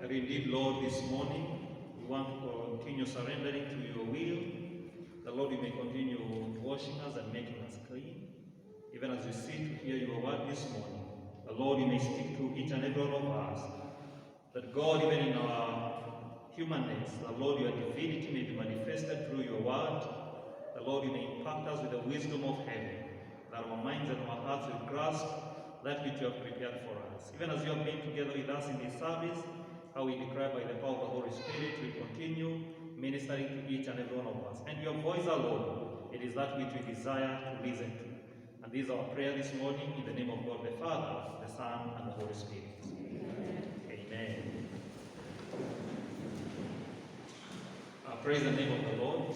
And indeed, Lord, this morning we want to continue surrendering to your will. The Lord, you may continue washing us and making us clean. Even as we sit to hear your word this morning, the Lord, you may speak to each and every one of us. That God, even in our humanness, the Lord, your divinity may be manifested through your word. The Lord, you may impact us with the wisdom of heaven, that our minds and our hearts will grasp that which you have prepared for us. Even as you have been together with us in this service, how we declare by the power of the Holy Spirit, we continue ministering to each and every one of us. And your voice alone, it is that which we desire to listen to. And this is our prayer this morning in the name of God the Father, the Son, and the Holy Spirit. Amen. Praise the name of the Lord.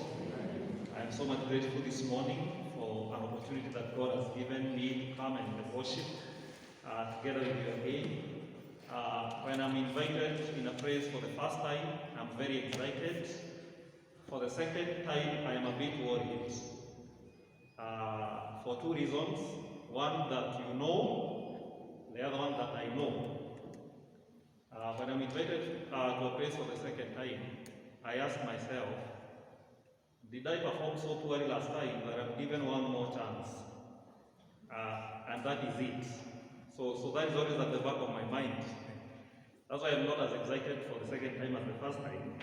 I am so much grateful this morning for an opportunity that God has given me to come and worship together with you again. When I'm invited in a praise for the first time, I'm very excited. For the second time, I am a bit worried. For two reasons. One, that you know, the other one, that I know. When I'm invited to a praise for the second time, I ask myself, did I perform so poorly last time that I'm given one more chance? And that is it. So that is always at the back of my mind. That's why I'm not as excited for the second time as the first time.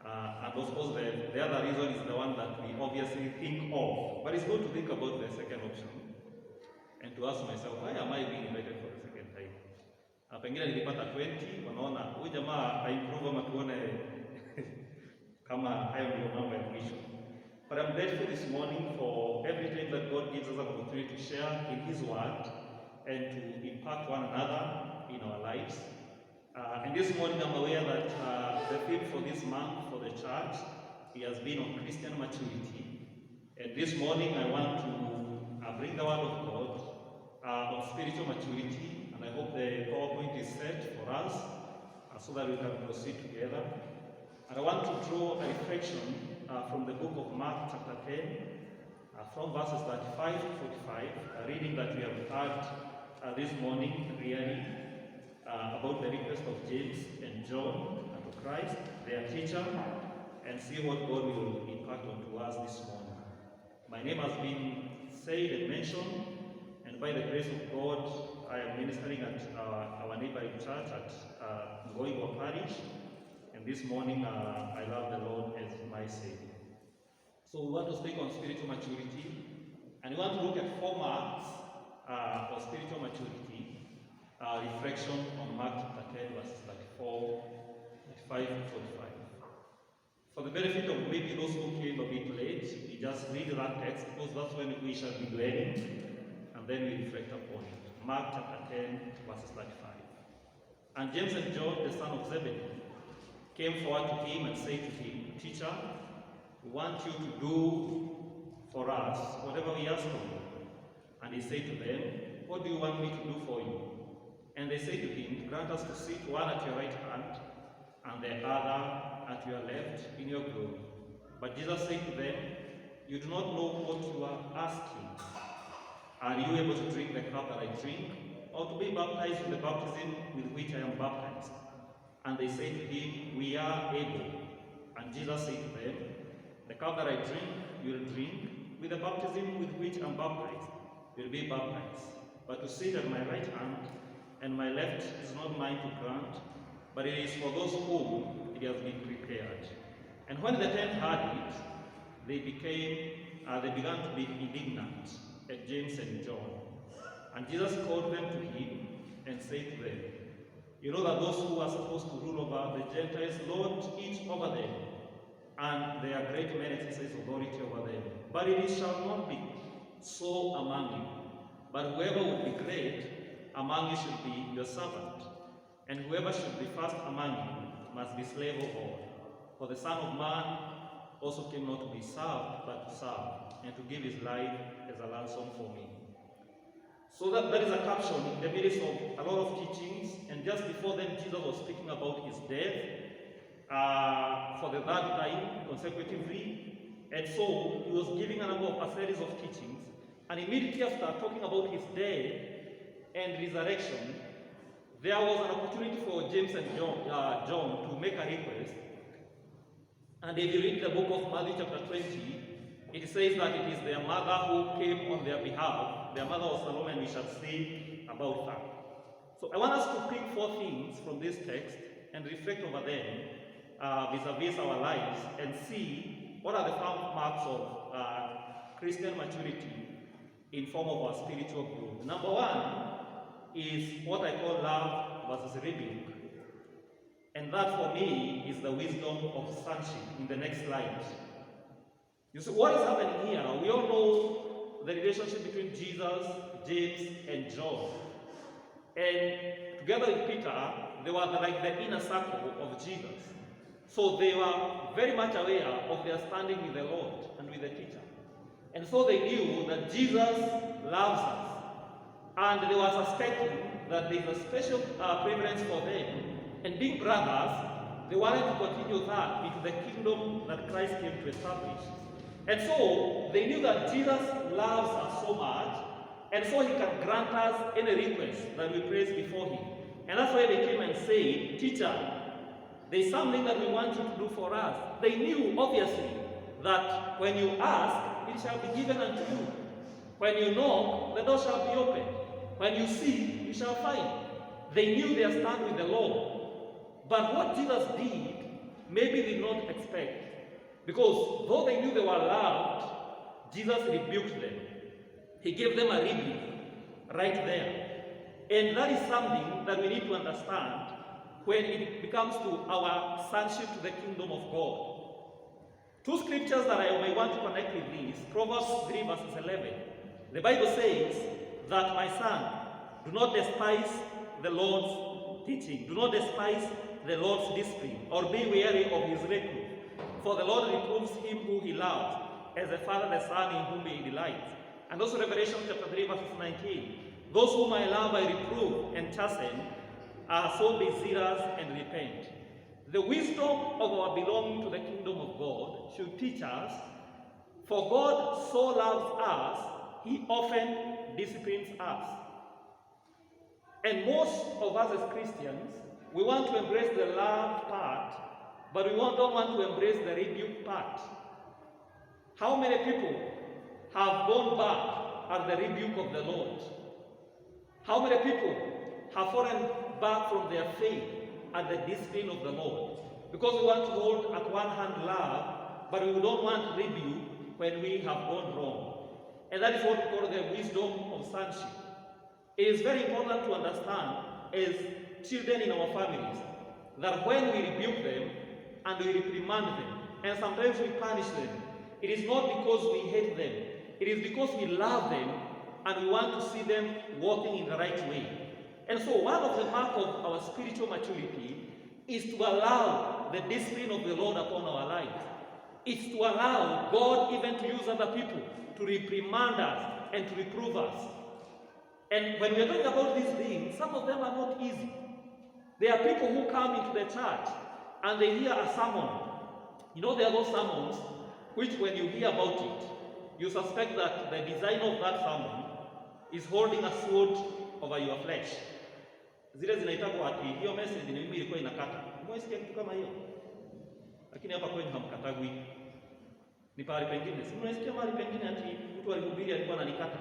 And of course, the other reason is the one that we obviously think of. But it's good to think about the second option and to ask myself, why am I being invited for the second time? Pengine nilipata 20, wanaona huyu jamaa aimprove ama tuone kama hayo ndio mambo ya mwisho. But I'm grateful this morning for every time that God gives us an opportunity to share in His Word and to impact one another in our lives. And this morning I'm aware that the theme for this month for the church has been on Christian maturity. And this morning I want to bring the Word of God on spiritual maturity. And I hope the PowerPoint is set for us so that we can proceed together. And I want to draw a reflection from the book of Mark chapter 10, from verses 35 to 45, a reading that we have heard this morning really about the request of James and John unto Christ, their teacher, and see what God will impart onto us this morning. My name has been said and mentioned, and by the grace of God, I am ministering at our neighboring church at Ngoigwa Parish. And this morning, I love the Lord as my Savior. So we want to speak on spiritual maturity, and we want to look at 4 marks for spiritual maturity. Reflection on Mark chapter 10, verses 34, 35 to 45. For the benefit of maybe those who came a bit late, we just read that text because that's when we shall be learning, and then we reflect upon it. Mark chapter 10, verses 35. And James and John, the son of Zebedee, came forward to him and said to him, Teacher, we want you to do for us whatever we ask of you. And he said to them, What do you want me to do for you? And they said to him, Grant us to sit one at your right hand and the other at your left in your glory. But Jesus said to them, You do not know what you are asking. Are you able to drink the cup that I drink, or to be baptized with the baptism with which I am baptized? And they said to him, We are able. And Jesus said to them, The cup that I drink, you will drink. With the baptism with which I am baptized, you will be baptized. But to sit at my right hand and my left is not mine to grant, but it is for those whom it has been prepared. And when the 10 heard it, they began to be indignant at James and John. And Jesus called them to him and said to them, You know that those who are supposed to rule over the Gentiles lord each over them, and their great men exercise authority over them. But it shall not be so among you. But whoever would be great among you should be your servant, and whoever should be first among you must be slave of all. For the Son of Man also came not to be served, but to serve, and to give his life as a ransom for me. So that is a caption in the midst of a lot of teachings, and just before then Jesus was speaking about his death for the 3rd time consecutively. And so he was giving a number of a series of teachings, and immediately after talking about his death, and resurrection, there was an opportunity for James and John to make a request. And if you read the book of Matthew chapter 20, it says that it is their mother who came on their behalf. Their mother was Salome, and we shall see about her. So I want us to pick 4 things from this text and reflect over them vis-a-vis our lives and see what are the marks of Christian maturity in form of our spiritual growth. Number 1 is what I call love versus rebuke. And that for me is the wisdom of sonship in the next slide. You see, what is happening here? We all know the relationship between Jesus, James, and John. And together with Peter, they were like the inner circle of Jesus. So they were very much aware of their standing with the Lord and with the teacher. And so they knew that Jesus loves us. And they were suspecting that there is a special preference for them. And being brothers, they wanted to continue that into the kingdom that Christ came to establish. And so they knew that Jesus loves us so much, and so he can grant us any request that we place before him. And that's why they came and said, "Teacher, there is something that we want you to do for us." They knew, obviously, that when you ask, it shall be given unto you. When you knock, the door shall be opened. When you seek, you shall find. They knew their stand with the Lord. But what Jesus did, maybe they did not expect. Because though they knew they were loved, Jesus rebuked them. He gave them a rebuke right there. And that is something that we need to understand when it comes to our sonship to the kingdom of God. 2 scriptures that I may want to connect with these. Proverbs 3 verses 11. The Bible says that, "My son, do not despise the Lord's teaching. Do not despise the Lord's discipline, or be weary of his reproof. For the Lord reproves him who he loves, as a father the son in whom he delights." And also Revelation chapter 3 verses 19. "Those whom I love I reprove and chasten, so be zealous and repent." The wisdom of our belonging to the kingdom of God should teach us, for God so loves us, he often disciplines us. And most of us as Christians, we want to embrace the love part, but we don't want to embrace the rebuke part. How many people have gone back at the rebuke of the Lord? How many people have fallen back from their faith at the discipline of the Lord? Because we want to hold at one hand love, but we don't want rebuke when we have gone wrong. And that is what we call the wisdom of sonship. It is very important to understand as children in our families that when we rebuke them and we reprimand them, and sometimes we punish them, it is not because we hate them. It is because we love them and we want to see them walking in the right way. And so one of the marks of our spiritual maturity is to allow the discipline of the Lord upon our lives. It's to allow God even to use other people to reprimand us and to reprove us. And when we are talking about these things, some of them are not easy. There are people who come into the church and they hear a sermon. You know, there are those sermons which when you hear about it, you suspect that the designer of that sermon is holding a sword over your flesh. Zile zinaitwa ati hiyo message ni mimi ilikuwa inakata. Mwesikia kitu kama hiyo? Lakini hapa kwenye hamkatagwi. Ni pahali pengine. Si mnasikia mahali pengine ati mtu alihubiri alikuwa ananikata.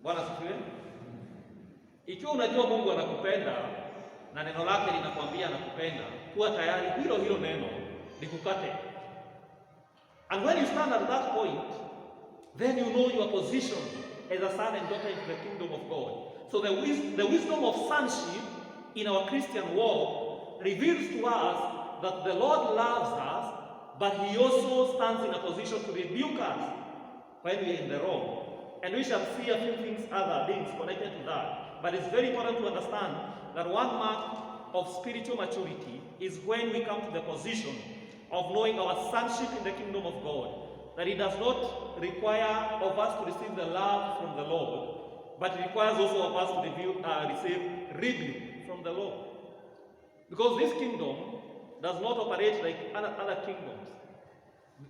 Bwana asifiwe. Ikiwa unajua Mungu anakupenda na neno lake linakwambia anakupenda, kuwa tayari hilo neno likukate. And when you stand at that point, then you know your position as a son and daughter into the kingdom of God. So the wisdom of sonship in our Christian walk reveals to us that the Lord loves us, but he also stands in a position to rebuke us when we are in the wrong. And we shall see a few things, other things connected to that. But it's very important to understand that one mark of spiritual maturity is when we come to the position of knowing our sonship in the kingdom of God. That it does not require of us to receive the love from the Lord, but it requires also of us to receive rebuke from the Lord. Because this kingdom does not operate like other kingdoms.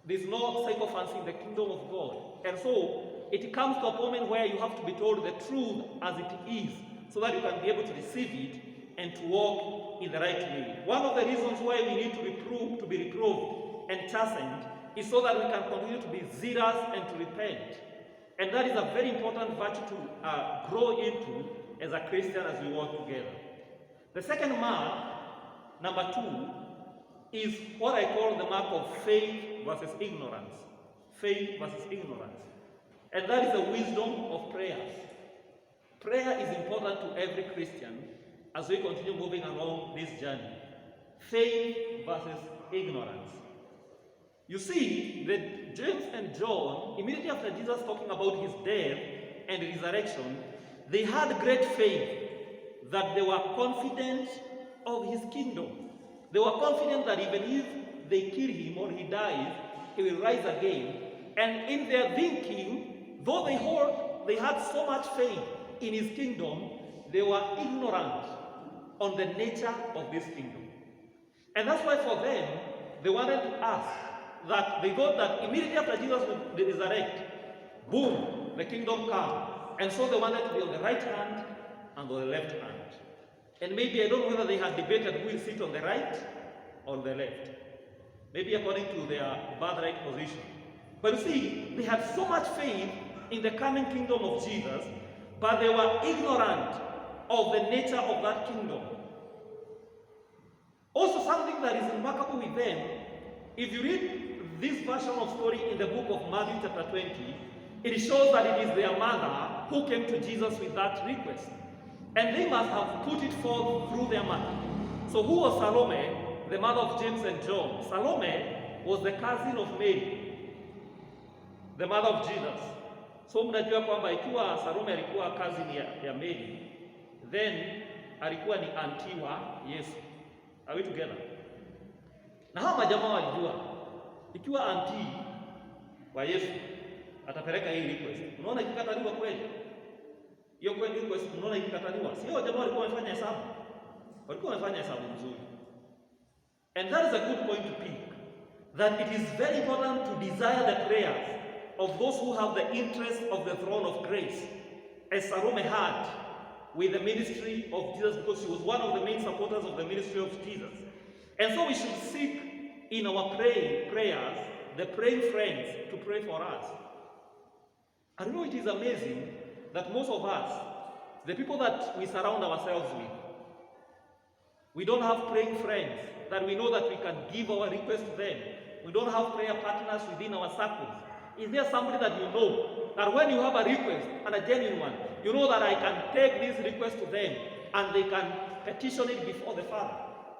There's no sycophancy in the kingdom of God. And so, it comes to a moment where you have to be told the truth as it is, so that you can be able to receive it and to walk in the right way. One of the reasons why we need to be reproved and chastened is so that we can continue to be zealous and to repent. And that is a very important virtue to grow into as a Christian as we walk together. The second mark, number 2, is what I call the mark of faith versus ignorance. Faith versus ignorance. And that is the wisdom of prayers. Prayer is important to every Christian as we continue moving along this journey. Faith versus ignorance. You see that James and John, immediately after Jesus talking about his death and resurrection, they had great faith that they were confident of his kingdom. They were confident that even if they kill him or he dies, he will rise again. And in their thinking, though they had so much faith in his kingdom, they were ignorant on the nature of this kingdom. And that's why for them, they wanted to ask that they thought that immediately after Jesus would resurrect, boom, the kingdom come. And so they wanted to be on the right hand and on the left hand. And maybe, I don't know whether they had debated who will sit on the right or the left. Maybe according to their birthright position. But you see, they had so much faith in the coming kingdom of Jesus, but they were ignorant of the nature of that kingdom. Also, something that is remarkable with them, if you read this version of story in the book of Matthew chapter 20, it shows that it is their mother who came to Jesus with that request. And they must have put it forth through their mother. So who was Salome, the mother of James and John? Salome was the cousin of Mary, the mother of Jesus. So mnajua kwamba ikiwa Salome alikuwa cousin ya Mary, then alikuwa ni auntie wa Yesu. Are we together? Na hawa majamaa walijua ikiwa auntie wa Yesu atapeleka hii request. Unaona ikikataliwa kweli? Hiyo kweli request unaona ikikataliwa. Sio jamaa walikuwa wamefanya hesabu. Walikuwa wamefanya hesabu nzuri. And that is a good point to pick. That it is very important to desire the prayers of those who have the interest of the throne of grace, as Salome had with the ministry of Jesus, because she was one of the main supporters of the ministry of Jesus. And so we should seek in our prayers the praying friends to pray for us. I know it is amazing that most of us, the people that we surround ourselves with, we don't have praying friends that we know that we can give our request to them. We don't have prayer partners within our circles. Is there somebody that you know that when you have a request, and a genuine one, you know that I can take this request to them and they can petition it before the Father?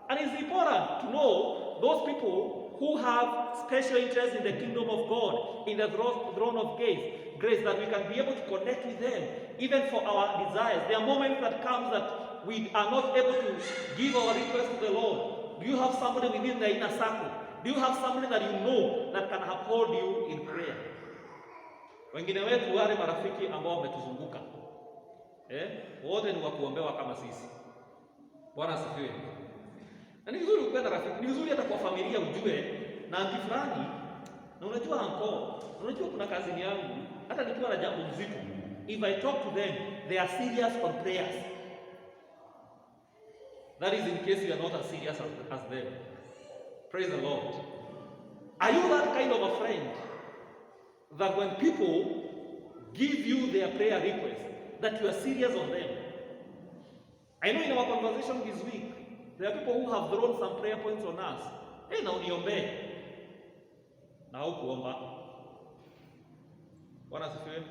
And it's important to know those people who have special interest in the kingdom of God, in the throne of grace, that we can be able to connect with them, even for our desires. There are moments that comes that we are not able to give our request to the Lord. Do you have somebody within the inner circle? Do you have somebody that you know that can uphold you in prayer? Wengine wetu wale marafiki ambao wametuzunguka, wote ni wa kuombewa kama sisi. Bwana asifiwe. Na ni vizuri kupenda rafiki, ni vizuri hata kwa familia ujue na anti fulani, na unajua anko, unajua kuna kazini yangu, hata nikiwa na jambo mzito, if I talk to them, they are serious on prayers. That is in case you are not as serious as them. Praise the Lord. Are you that kind of a friend that when people give you their prayer request, that you are serious on them? I know in our conversation this week, there are people who have thrown some prayer points on us. Hey, na uniombe. Na hukuomba. Bwana asifiwe.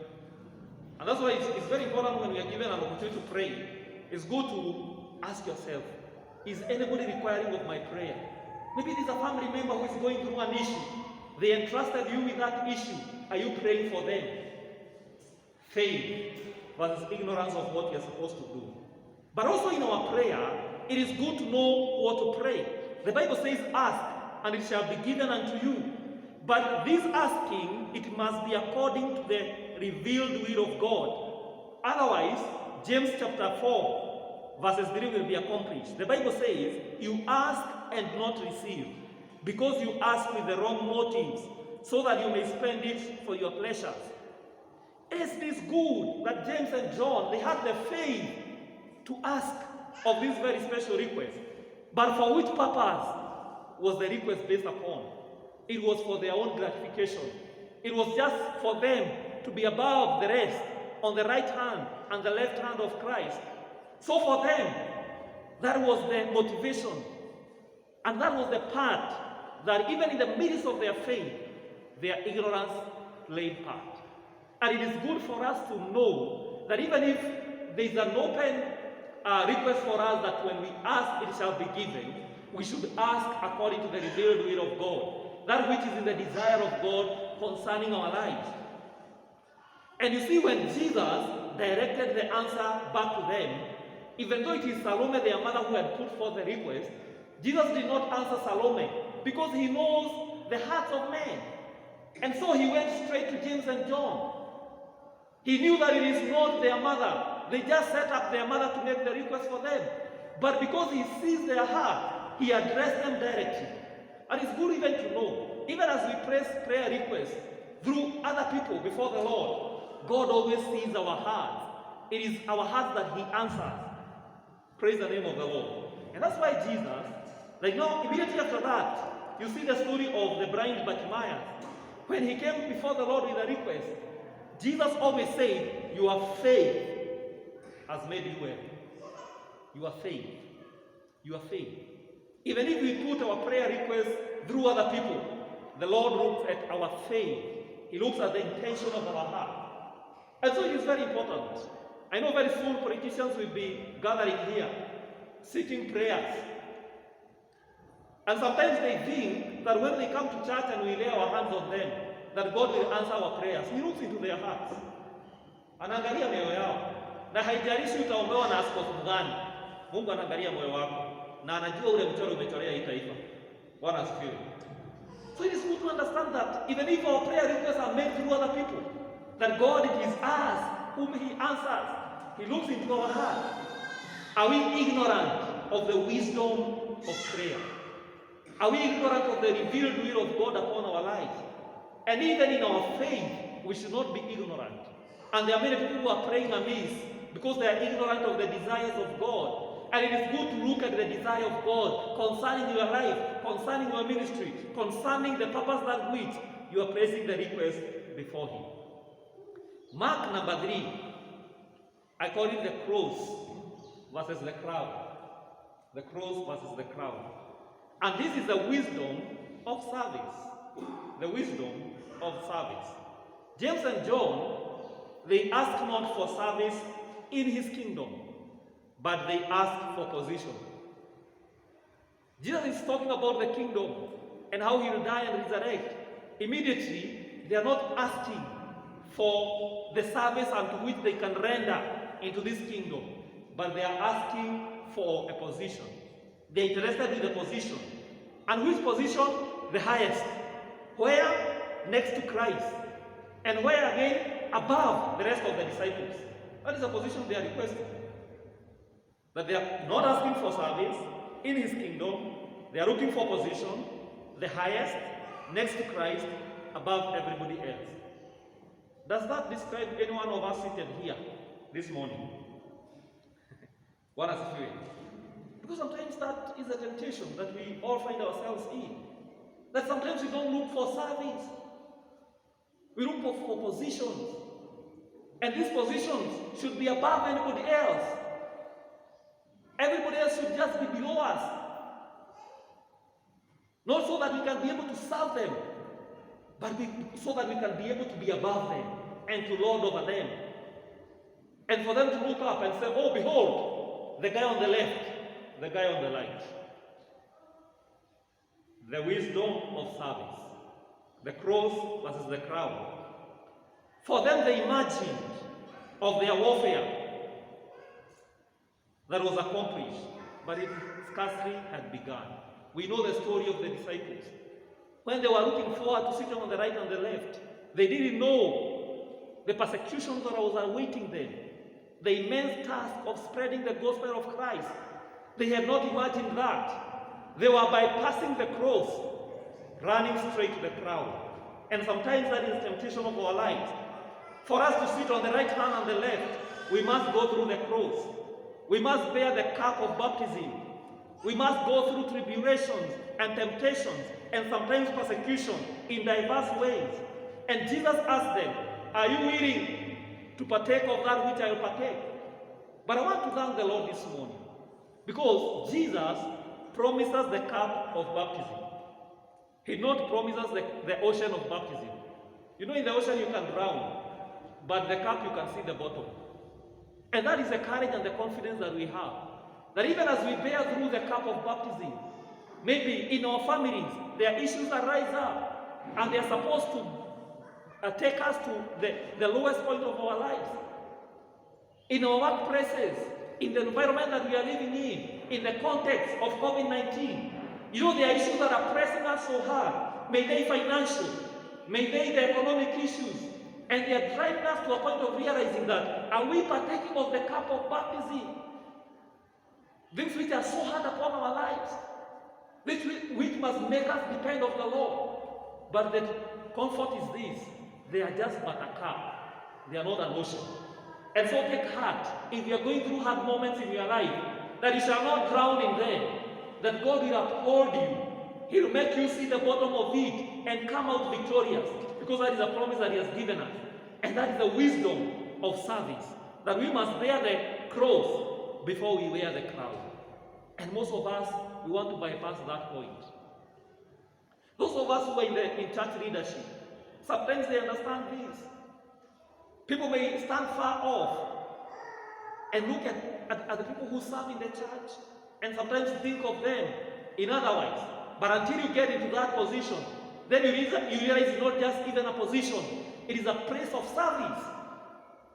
And that's why it's very important when we are given an opportunity to pray. It's good to ask yourself, is anybody requiring of my prayer? Maybe there's a family member who is going through an issue. They entrusted you with that issue. Are you praying for them? Faith versus ignorance of what you're supposed to do. But also in our prayer, it is good to know what to pray. The Bible says, ask, and it shall be given unto you. But this asking, it must be according to the revealed will of God. Otherwise, James chapter 4, verses 3 will be accomplished. The Bible says, you ask and not receive, because you ask with the wrong motives, so that you may spend it for your pleasures. Is this good that James and John, they had the faith to ask of this very special request? But for which purpose was the request based upon? It was for their own gratification. It was just for them to be above the rest on the right hand and the left hand of Christ. So for them, that was the motivation. And that was the part that even in the midst of their faith, their ignorance played part. And it is good for us to know that even if there is an open request for us that when we ask, it shall be given, we should ask according to the revealed will of God, that which is in the desire of God concerning our lives. And you see, when Jesus directed the answer back to them, even though it is Salome, their mother, who had put forth the request, Jesus did not answer Salome because he knows the hearts of men. And so he went straight to James and John. He knew that it is not their mother. They just set up their mother to make the request for them. But because he sees their heart, he addressed them directly. And it's good even to know, even as we press prayer requests through other people before the Lord, God always sees our hearts. It is our hearts that he answers. Praise the name of the Lord. And that's why Jesus, immediately after that, you see the story of the blind Bartimaeus. When he came before the Lord with a request, Jesus always said, your faith has made you well. Your faith. Your faith. Even if we put our prayer requests through other people, the Lord looks at our faith. He looks at the intention of our heart. And so it is very important. I know very soon politicians will be gathering here, seeking prayers. And sometimes they think that when they come to church and we lay our hands on them, that God will answer our prayers. He looks into their hearts. Anaangalia mioyo yao. Na haijalishi utaombewa na askofu gani. Mungu anaangalia moyo wako. Na anajua ule mchoro umechorea hii taifa. Bwana asifiwe. So it is good to understand that even if our prayer requests are made through other people, that God, it is us whom he answers. He looks into our heart. Are we ignorant of the wisdom of prayer? Are we ignorant of the revealed will of God upon our lives? And even in our faith, we should not be ignorant. And there are many people who are praying amiss because they are ignorant of the desires of God. And it is good to look at the desire of God concerning your life, concerning your ministry, concerning the purpose that which you are placing the request before him. Mark number 3, I call it the cross versus the crowd. The cross versus the crowd. And this is the wisdom of service. The wisdom of service. James and John, they ask not for service in his kingdom, but they ask for position. Jesus is talking about the kingdom and how he will die and resurrect. Immediately, they are not asking for the service unto which they can render into this kingdom, but they are asking for a position. They are interested in the position. And which position? The highest. Where? Next to Christ. And where again? Above the rest of the disciples. That is the position they are requesting. That they are not asking for service in his kingdom. They are looking for position, the highest, next to Christ, above everybody else. Does that describe any one of us seated here this morning? What does it feel? Because sometimes that is a temptation that we all find ourselves in. That sometimes we don't look for service. We look for positions. And these positions should be above anybody else. Everybody else should just be below us. Not so that we can be able to serve them, but so that we can be able to be above them and to lord over them. And for them to look up and say, oh, behold, the guy on the left, the guy on the right. The wisdom of service. The cross versus the crown. For them, they imagined of their warfare that was accomplished, but it scarcely had begun. We know the story of the disciples. When they were looking forward to sitting on the right and the left, they didn't know the persecutions that was awaiting them, the immense task of spreading the gospel of Christ. They had not imagined that. They were bypassing the cross, running straight to the crowd. And sometimes that is the temptation of our lives. For us to sit on the right hand and the left, we must go through the cross. We must bear the cup of baptism. We must go through tribulations and temptations and sometimes persecution in diverse ways. And Jesus asked them, are you willing to partake of that which I will partake? But I want to thank the Lord this morning because Jesus promises the cup of baptism. He not promises the ocean of baptism. You know, in the ocean you can drown, but the cup you can see the bottom. And that is the courage and the confidence that we have. That even as we bear through the cup of baptism, maybe in our families, there are issues that rise up, and they are supposed to take us to the lowest point of our lives. In our workplaces, in the environment that we are living in the context of COVID-19, you know, there are issues that are pressing us so hard. May they financial, may they the economic issues, and they are driving us to a point of realizing that, are we partaking of the cup of baptism? Things which are so hard upon our lives, which must make us depend on the Lord. But the comfort is this, they are just but a cup. They are not an ocean. And so take heart, if you are going through hard moments in your life, that you shall not drown in them, that God will uphold you. He will make you see the bottom of it and come out victorious, because that is a promise that He has given us. And that is the wisdom of service, that we must bear the cross before we wear the crown. And most of us, we want to bypass that point. Those of us who are in church leadership, sometimes they understand this. People may stand far off and look at the people who serve in the church and sometimes think of them in otherwise. But until you get into that position, then you realize it's not just even a position. It is a place of service.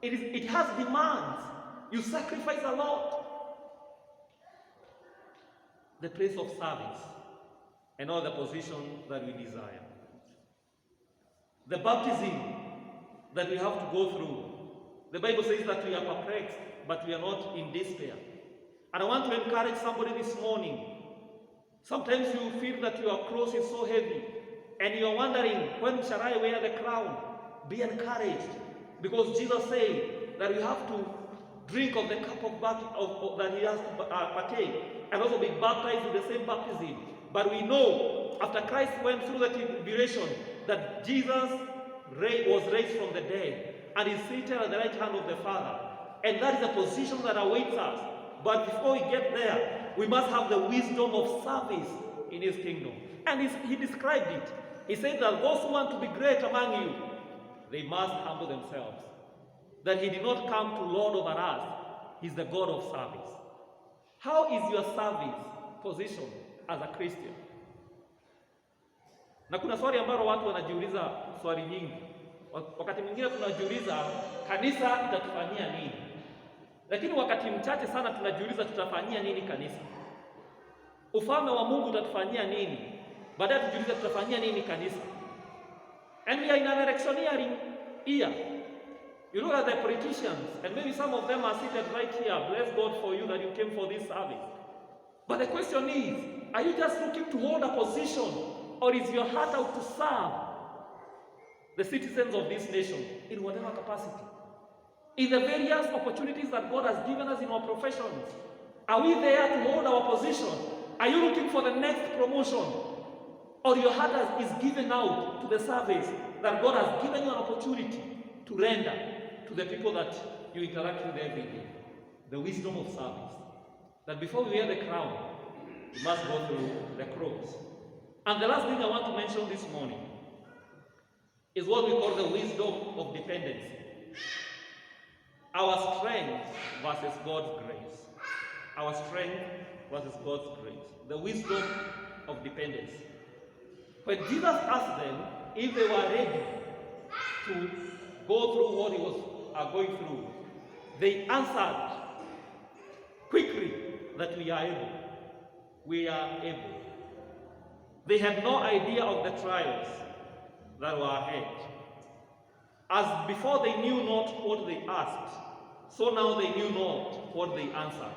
It has demands. You sacrifice a lot. The place of service and all the positions that we desire. The baptism that we have to go through. The Bible says that we are perplexed, but we are not in despair. And I want to encourage somebody this morning. Sometimes you feel that your cross is so heavy, and you are wondering, when shall I wear the crown? Be encouraged, because Jesus said that we have to drink of the cup of that He has to partake, and also be baptized with the same baptism. But we know, after Christ went through the tribulation, that Jesus was raised from the dead, and is seated at the right hand of the Father. And that is a position that awaits us. But before we get there, we must have the wisdom of service in His kingdom. And He described it. He said that those who want to be great among you, they must humble themselves. That He did not come to lord over us. He's the God of service. How is your service positioned as a Christian? Na kuna swali ambalo watu wanajiuliza swali nyingi. Wakati mwingine tunajiuliza kanisa itatufanyia nini? Lakini wakati mchache sana tunajiuliza tutafanyia nini kanisa? Ufalme wa Mungu utatufanyia nini? Baadaye tujiulize tutafanyia nini kanisa? And we are in an electioneering year. You look at the politicians, and maybe some of them are seated right here. Bless God for you that you came for this service. But the question is, are you just looking to hold a position, or is your heart out to serve the citizens of this nation in whatever capacity? In the various opportunities that God has given us in our professions, are we there to hold our position? Are you looking for the next promotion? Or your heart is given out to the service that God has given you an opportunity to render to the people that you interact with every day? The wisdom of service. That before we wear the crown, we must go through the cross. And the last thing I want to mention this morning is what we call the wisdom of dependency. Our strength versus God's grace. Our strength versus God's grace. The wisdom of dependency. When Jesus asked them if they were ready to go through what He was going through, they answered quickly that we are able. We are able. They had no idea of the trials that were ahead. As before they knew not what they asked, so now they knew not what they answered.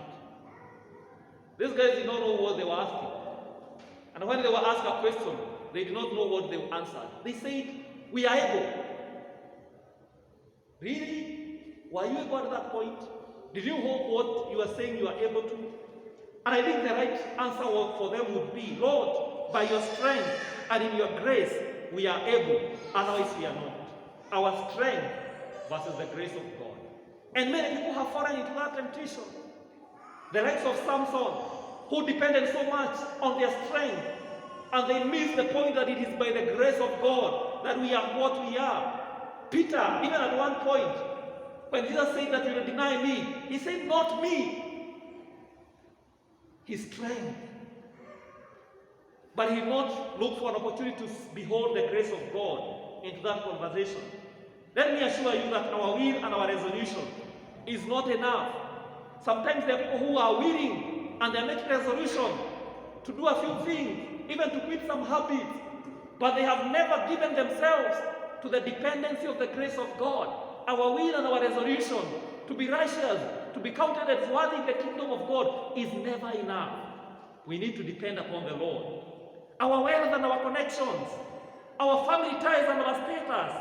These guys did not know what they were asking. And when they were asked a question, they did not know what they answered. They said, we are able. Really? Were you able at that point? Did you hope what you are saying you are able to? And I think the right answer for them would be, Lord, by your strength and in your grace, we are able, otherwise we are not. Our strength versus the grace of God. And many people have fallen into that temptation. The likes of Samson, who depended so much on their strength, and they missed the point that it is by the grace of God that we are what we are. Peter, even at one point, when Jesus said that you will deny me, he said, not me. His strength. But he did not look for an opportunity to behold the grace of God into that conversation. Let me assure you that our will and our resolution is not enough. Sometimes there are people who are willing and they are making resolution to do a few things, even to quit some habits, but they have never given themselves to the dependency of the grace of God. Our will and our resolution to be righteous, to be counted as worthy in the kingdom of God is never enough. We need to depend upon the Lord. Our wealth and our connections, our family ties and our status,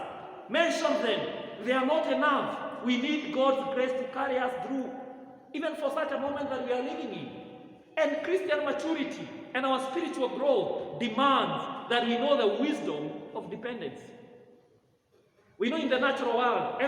mention them. They are not enough. We need God's grace to carry us through, even for such a moment that we are living in. And Christian maturity and our spiritual growth demands that we know the wisdom of dependence. We know in the natural world,